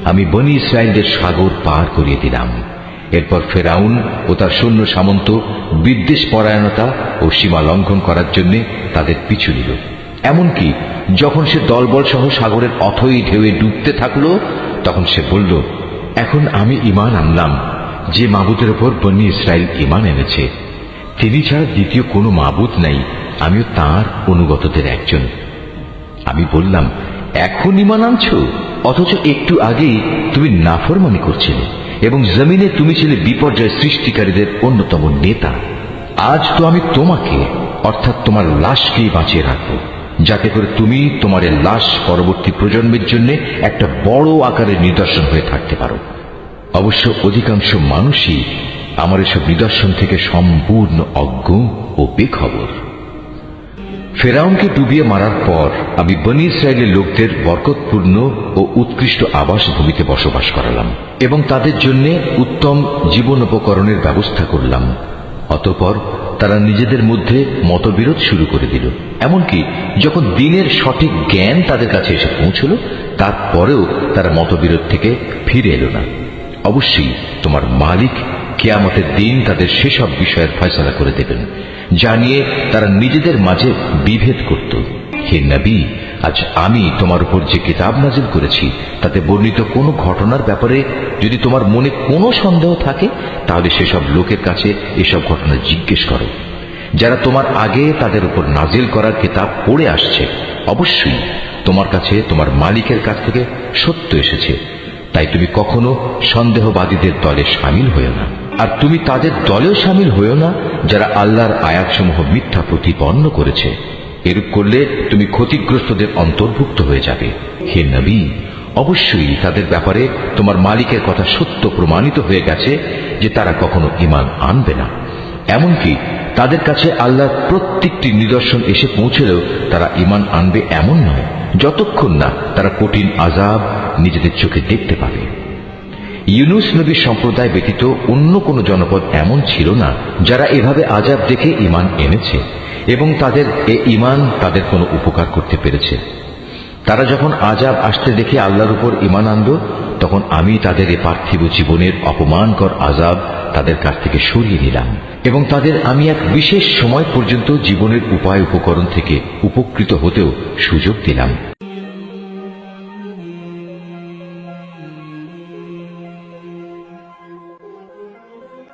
আমি বনী ইসরায়েলদের সাগর পার করিয়ে দিলাম। এরপর ফেরাউন ও তার সৈন্য সামন্ত বিদ্বেষ পরায়ণতা ও সীমা লঙ্ঘন করার জন্য তাদের পিছু নিল। এমনকি যখন সে দলবল সহ সাগরের অথই ঢেউয়ে ডুবতে থাকলো, তখন সে বলল, এখন আমি ঈমান আনলাম যে মাবুদের উপর বনী ইসরায়েল ঈমান এনেছে, তিনি ছাড়া দ্বিতীয় কোনো মাবুদ নাই, আমিও তাঁর অনুগতদের একজন। আমি বললাম, এখন ঈমান আনছো, অথচ একটু আগেই তুমি নাফরমানি করছিলে এবং জমিনে তুমি ছিলে বিপর্যয় সৃষ্টিকারীদের অন্যতম নেতা। আজ তো আমি তোমাকে, অর্থাৎ তোমার লাশকেই বাঁচিয়ে রাখবো, যাতে করে তুমি তোমার লাশ পরবর্তী প্রজন্মের জন্য একটা বড় আকারের নিদর্শন হয়ে থাকতে পারো। অবশ্য অধিকাংশ মানুষই আমার এসব নিদর্শন থেকে সম্পূর্ণ অজ্ঞ ও বেখবর। ফেরাউনকে ডুবিয়ে মারার পর আমি বনী ইসরায়েলের লোকদের বরকতপূর্ণ ও উৎকৃষ্ট আবাসভূমিতে বসবাস করালাম এবং তাদের জন্য উত্তম জীবন উপকরণের ব্যবস্থা করলাম। অতঃপর তারা নিজেদের মধ্যে মতবিরোধ শুরু করে দিল। এমনকি যখন দিনের সঠিক জ্ঞান তাদের কাছে এসে পৌঁছল, তারপরেও তারা মতবিরোধ থেকে ফিরে এলো না। অবশ্যই তোমার মালিক কিয়ামতের দিন তাদের সেসব বিষয়ের ফয়সালা করে দেবেন যা নিয়ে তারা নিজেদের মাঝে বিভেদ করত। হে নবী, আজ আমি তোমার উপর যে কিতাব নাজিল করেছি তাতে বর্ণিত কোনো ঘটনার ব্যাপারে যদি তোমার মনে কোনো সন্দেহ থাকে, তাহলে সেসব লোকের কাছে এসব ঘটনা জিজ্ঞেস করো যারা তোমার আগে তাদের উপর নাজিল করার কিতাব পড়ে আসছে। অবশ্যই তোমার কাছে তোমার মালিকের কাছ থেকে সত্য এসেছে, তাই তুমি কখনো সন্দেহবাদীদের দলে শামিল হয়েও না। আর তুমি তাদের দলেও শামিল হয়েও না যারা আল্লাহর আয়াতসমূহ মিথ্যা প্রতিপন্ন করেছে। এরূপ করলে তুমি ক্ষতিগ্রস্তদের অন্তর্ভুক্ত হয়ে যাবে। হে নবী, অবশ্যই তাদের ব্যাপারে তোমার মালিকের কথা সত্য প্রমাণিত হয়ে গেছে যে তারা কখনো ঈমান আনবে না। এমনকি তাদের কাছে আল্লাহর প্রত্যেকটি নিদর্শন এসে পৌঁছলেও তারা ঈমান আনবে এমন নয়, যতক্ষণ না তারা কঠিন আযাব নিজেদের চোখে দেখতে পাবে। ইউনুস নবীর সম্প্রদায় ব্যতীত অন্য কোন জনপদ এমন ছিল না যারা এভাবে আযাব দেখে ঈমান এনেছে এবং তাদের এ ঈমান তাদের কোনো উপকার করতে পেরেছে। তারা যখন আযাব আসতে দেখে আল্লাহর উপর ঈমান আনল, তখন আমি তাদের এ পার্থিব জীবনের অপমানকর আযাব তাদের কাছ থেকে সরিয়ে নিলাম এবং তাদের আমি এক বিশেষ সময় পর্যন্ত জীবনের উপায় উপকরণ থেকে উপকৃত হতেও সুযোগ দিলাম।